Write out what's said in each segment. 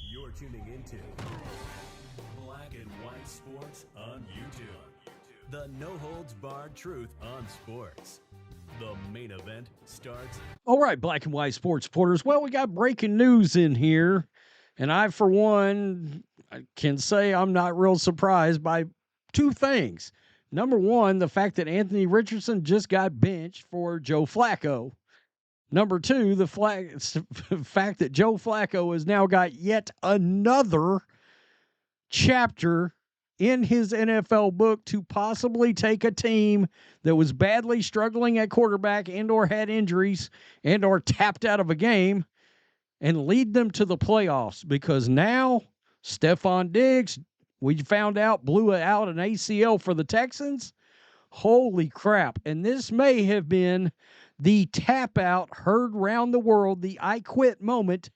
You're tuning into Black and White Sports on YouTube. The no-holds-barred truth on sports. The main event starts. All right, Black and White Sports supporters. Well, we got breaking news in here. And I, for one, I can say I'm not real surprised by two things. Number one, the fact that Anthony Richardson just got benched for Joe Flacco. Number two, the fact that Joe Flacco has now got yet another chapter in his NFL book to possibly take a team that was badly struggling at quarterback and or had injuries and or tapped out of a game and lead them to the playoffs, because now Stephon Diggs, we found out, blew out an ACL for the Texans. Holy crap. And this may have been the tap out heard round the world, the I quit moment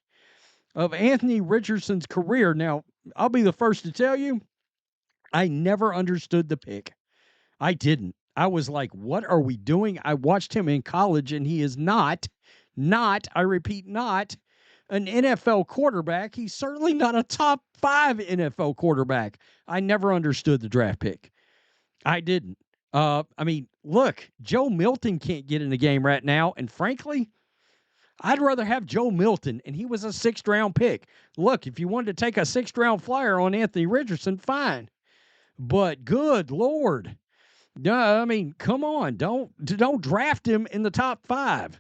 of Anthony Richardson's career. Now, I'll be the first to tell you, I never understood the pick. I didn't. I was like, what are we doing? I watched him in college, and he is not, I repeat, not an NFL quarterback. He's certainly not a top 5 NFL quarterback. I never understood the draft pick. I didn't. I mean, look, Joe Milton can't get in the game right now, and frankly, I'd rather have Joe Milton, and he was a 6th-round pick. Look, if you wanted to take a 6th-round flyer on Anthony Richardson, fine. But good Lord. I mean, come on. Don't draft him in the top 5.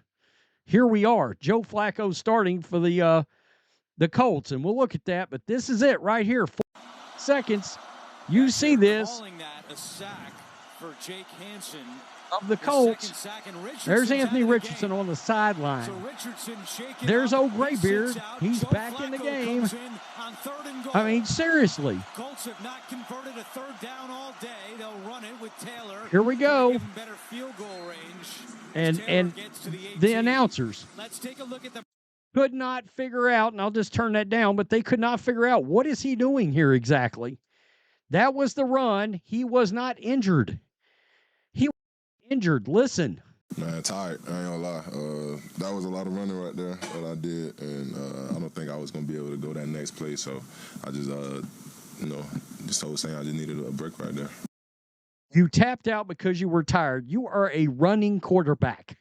Here we are. Joe Flacco starting for the Colts, and we'll look at that. But this is it right here. 4 seconds. You see this. Calling that a sack for Jake Hansen Of the Colts. There's Anthony Richardson on the sideline. There's old Graybeard. He's back in the game. I mean, seriously. Colts have not converted a 3rd down all day. They'll run it with Taylor. Here we go. Better field goal range. And the announcers Let's take a look at the could not figure out, and I'll just turn that down, but they could not figure out what is he doing here exactly. That was the run. He was not injured. Injured. Listen. Man, tired. I ain't gonna lie. That was a lot of running right there that I did, and I don't think I was gonna be able to go that next play. So I just, just told saying I just needed a break right there. You tapped out because you were tired. You are a running quarterback.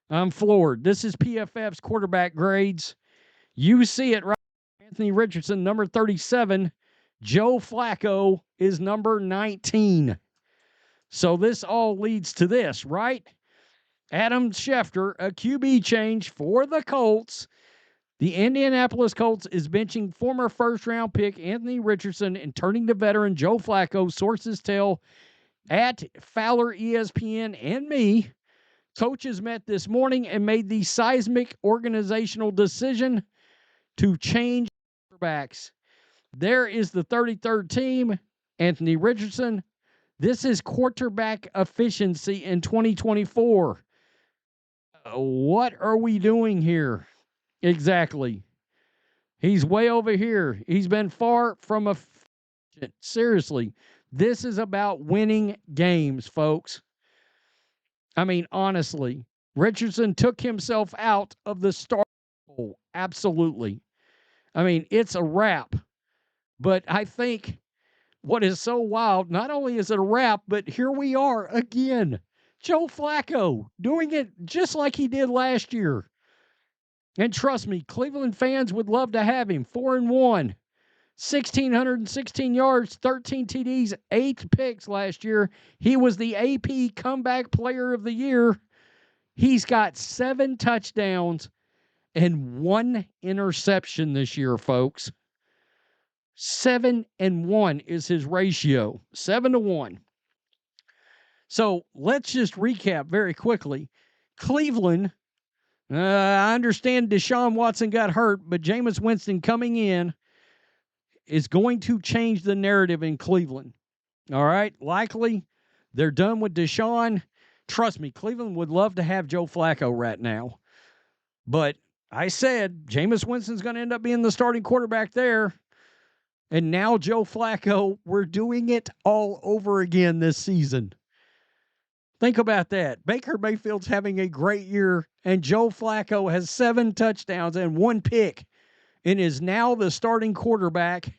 I'm floored. This is PFF's quarterback grades. You see it right. Anthony Richardson, number 37. Joe Flacco is number 19. So this all leads to this, right? Adam Schefter, a QB change for the Colts. The Indianapolis Colts is benching former 1st-round pick Anthony Richardson and turning to veteran Joe Flacco. Sources tell at Fowler, ESPN, and me. Coaches met this morning and made the seismic organizational decision to change quarterbacks. There is the 33rd team, Anthony Richardson. This is quarterback efficiency in 2024. What are we doing here? Exactly. He's way over here. He's been far from efficient. Seriously, this is about winning games, folks. I mean, honestly, Richardson took himself out of the start. Absolutely. I mean, it's a wrap. But I think what is so wild, not only is it a wrap, but here we are again. Joe Flacco doing it just like he did last year. And trust me, Cleveland fans would love to have him. 4-1, 1,616 yards, 13 TDs, 8 picks last year. He was the AP Comeback Player of the Year. He's got 7 touchdowns and 1 interception this year, folks. 7-1 is his ratio. 7-1. So let's just recap very quickly. Cleveland, I understand Deshaun Watson got hurt, but Jameis Winston coming in is going to change the narrative in Cleveland. All right? Likely they're done with Deshaun. Trust me, Cleveland would love to have Joe Flacco right now. But I said Jameis Winston's going to end up being the starting quarterback there. And now Joe Flacco, we're doing it all over again this season. Think about that. Baker Mayfield's having a great year, and Joe Flacco has 7 touchdowns and 1 pick and is now the starting quarterback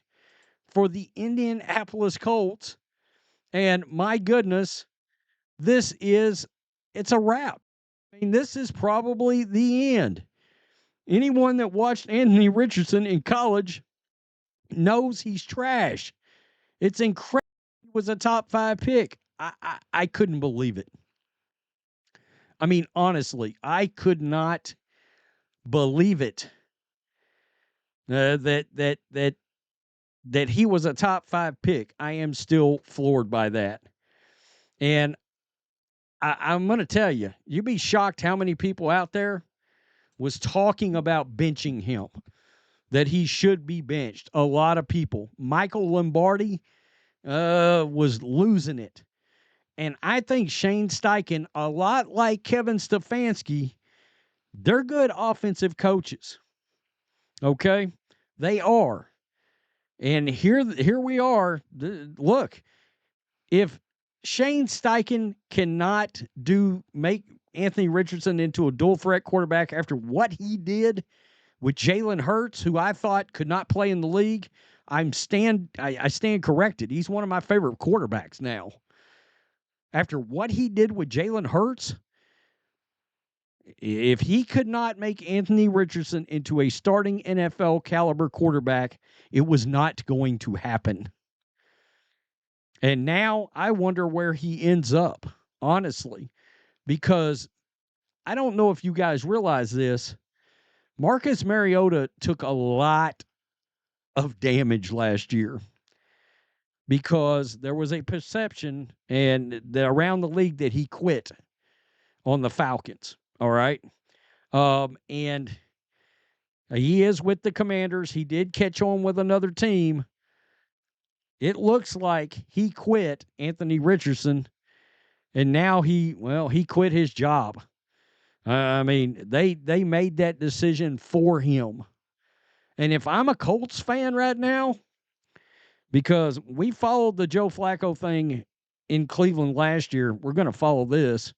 for the Indianapolis Colts. And my goodness, it's a wrap. I mean, this is probably the end. Anyone that watched Anthony Richardson in college knows he's trash. It's incredible. He was a top 5 pick. I couldn't believe it. I mean, honestly, I could not believe it. That he was a top 5 pick. I am still floored by that. And I'm going to tell you, you'd be shocked how many people out there was talking about benching him, that he should be benched. A lot of people. Michael Lombardi was losing it. And I think Shane Steichen, a lot like Kevin Stefanski, they're good offensive coaches. Okay? They are. And here we are. Look, if Shane Steichen cannot make Anthony Richardson into a dual threat quarterback after what he did with Jalen Hurts, who I thought could not play in the league, I stand corrected. He's one of my favorite quarterbacks now. After what he did with Jalen Hurts, if he could not make Anthony Richardson into a starting NFL caliber quarterback, it was not going to happen. And now I wonder where he ends up, honestly, because I don't know if you guys realize this. Marcus Mariota took a lot of damage last year because there was a perception around the league that he quit on the Falcons. All right. And he is with the Commanders. He did catch on with another team. It looks like he quit, Anthony Richardson, and now he quit his job. I mean, they made that decision for him. And if I'm a Colts fan right now, because we followed the Joe Flacco thing in Cleveland last year, we're going to follow this.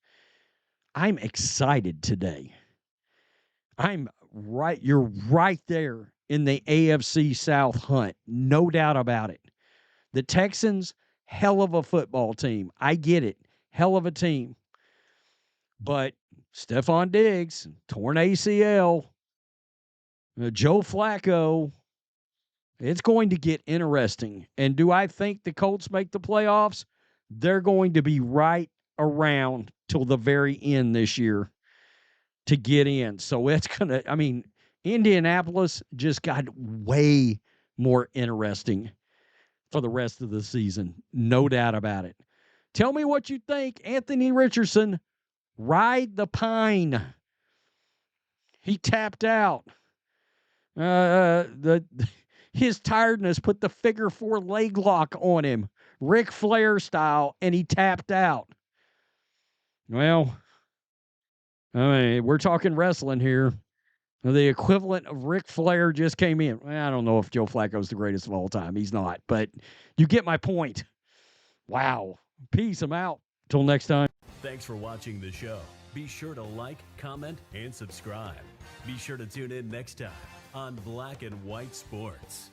I'm excited today. You're right there in the AFC South hunt. No doubt about it. The Texans, hell of a football team. I get it. Hell of a team. But Stephon Diggs, torn ACL, Joe Flacco, it's going to get interesting. And do I think the Colts make the playoffs? They're going to be right around till the very end this year to get in. So it's going to, Indianapolis just got way more interesting for the rest of the season. No doubt about it. Tell me what you think. Anthony Richardson, ride the pine. He tapped out. His tiredness put the figure 4 leg lock on him, Ric Flair style, and he tapped out. Well, we're talking wrestling here. The equivalent of Ric Flair just came in. I don't know if Joe Flacco's the greatest of all time. He's not, but you get my point. Wow. Peace. I'm out. Till next time. Thanks for watching the show. Be sure to like, comment, and subscribe. Be sure to tune in next time on Black and White Sports.